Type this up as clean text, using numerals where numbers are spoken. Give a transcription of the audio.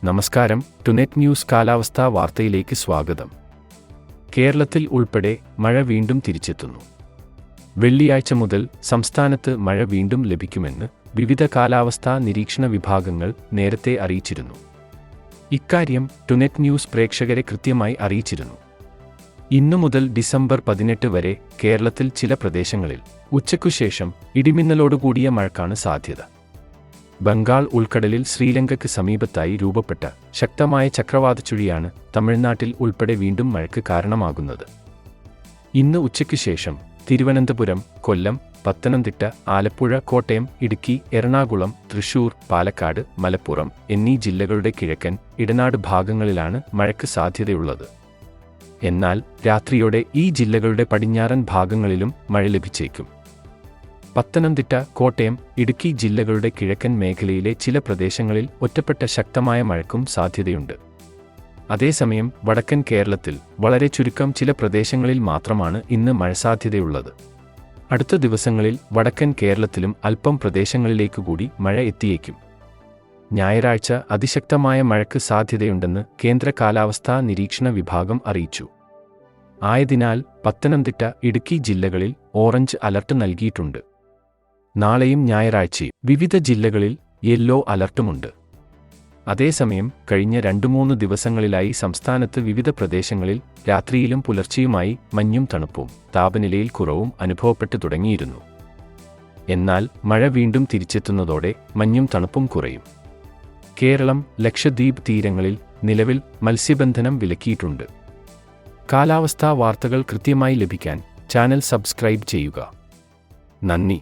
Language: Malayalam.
നമസ്കാരം. ടുനെറ്റ് ന്യൂസ് കാലാവസ്ഥാ വാർത്തയിലേക്ക് സ്വാഗതം. കേരളത്തിൽ ഉൾപ്പെടെ മഴ വീണ്ടും തിരിച്ചെത്തുന്നു. വെള്ളിയാഴ്ച മുതൽ സംസ്ഥാനത്ത് മഴ വീണ്ടും ലഭിക്കുമെന്ന് വിവിധ കാലാവസ്ഥാ നിരീക്ഷണ വിഭാഗങ്ങൾ നേരത്തെ അറിയിച്ചിരുന്നു. ഇക്കാര്യം ടുനെറ്റ് ന്യൂസ് പ്രേക്ഷകരെ കൃത്യമായി അറിയിച്ചിരുന്നു. ഇന്നു മുതൽ ഡിസംബർ 18 വരെ കേരളത്തിൽ ചില പ്രദേശങ്ങളിൽ ഉച്ചയ്ക്കുശേഷം ഇടിമിന്നലോടുകൂടിയ മഴയ്ക്കാണ് സാധ്യത. ബംഗാൾ ഉൾക്കടലിൽ ശ്രീലങ്കയ്ക്ക് സമീപത്തായി രൂപപ്പെട്ട ശക്തമായ ചക്രവാതച്ചുഴിയാണ് തമിഴ്നാട്ടിൽ ഉൾപ്പെടെ വീണ്ടും മഴയ്ക്ക് കാരണമാകുന്നത്. ഇന്ന് ഉച്ചയ്ക്ക് ശേഷം തിരുവനന്തപുരം, കൊല്ലം, പത്തനംതിട്ട, ആലപ്പുഴ, കോട്ടയം, ഇടുക്കി, എറണാകുളം, തൃശൂർ, പാലക്കാട്, മലപ്പുറം എന്നീ ജില്ലകളുടെ കിഴക്കൻ, ഇടനാട് ഭാഗങ്ങളിലാണ് മഴയ്ക്ക് സാധ്യതയുള്ളത്. എന്നാൽ രാത്രിയോടെ ഈ ജില്ലകളുടെ പടിഞ്ഞാറൻ ഭാഗങ്ങളിലും മഴ ലഭിച്ചേക്കും. പത്തനംതിട്ട, കോട്ടയം, ഇടുക്കി ജില്ലകളുടെ കിഴക്കൻ മേഖലയിലെ ചില പ്രദേശങ്ങളിൽ ഒറ്റപ്പെട്ട ശക്തമായ മഴയ്ക്കും സാധ്യതയുണ്ട്. അതേസമയം വടക്കൻ കേരളത്തിൽ വളരെ ചുരുക്കം ചില പ്രദേശങ്ങളിൽ മാത്രമാണ് ഇന്ന് മഴ സാധ്യതയുള്ളത്. അടുത്ത ദിവസങ്ങളിൽ വടക്കൻ കേരളത്തിലും അല്പം പ്രദേശങ്ങളിലേക്കുകൂടി മഴ എത്തിയേക്കും. ഞായറാഴ്ച അതിശക്തമായ മഴയ്ക്ക് സാധ്യതയുണ്ടെന്ന് കേന്ദ്ര കാലാവസ്ഥാ നിരീക്ഷണ വിഭാഗം അറിയിച്ചു. ആയതിനാൽ പത്തനംതിട്ട, ഇടുക്കി ജില്ലകളിൽ ഓറഞ്ച് അലർട്ട് നൽകിയിട്ടുണ്ട്. നാളെയും ഞായറാഴ്ചയും വിവിധ ജില്ലകളിൽ യെല്ലോ അലർട്ടുമുണ്ട്. അതേസമയം കഴിഞ്ഞ 2-3 ദിവസങ്ങളിലായി സംസ്ഥാനത്ത് വിവിധ പ്രദേശങ്ങളിൽ രാത്രിയിലും പുലർച്ചെയുമായി മഞ്ഞും തണുപ്പും താപനിലയിൽ കുറവും അനുഭവപ്പെട്ടു തുടങ്ങിയിരുന്നു. എന്നാൽ മഴ വീണ്ടും തിരിച്ചെത്തുന്നതോടെ മഞ്ഞും തണുപ്പും കുറയും. കേരളം, ലക്ഷദ്വീപ് തീരങ്ങളിൽ നിലവിൽ മത്സ്യബന്ധനം വിലക്കിയിട്ടുണ്ട്. കാലാവസ്ഥാ വാർത്തകൾ കൃത്യമായി ലഭിക്കാൻ ചാനൽ സബ്സ്ക്രൈബ് ചെയ്യുക. നന്ദി.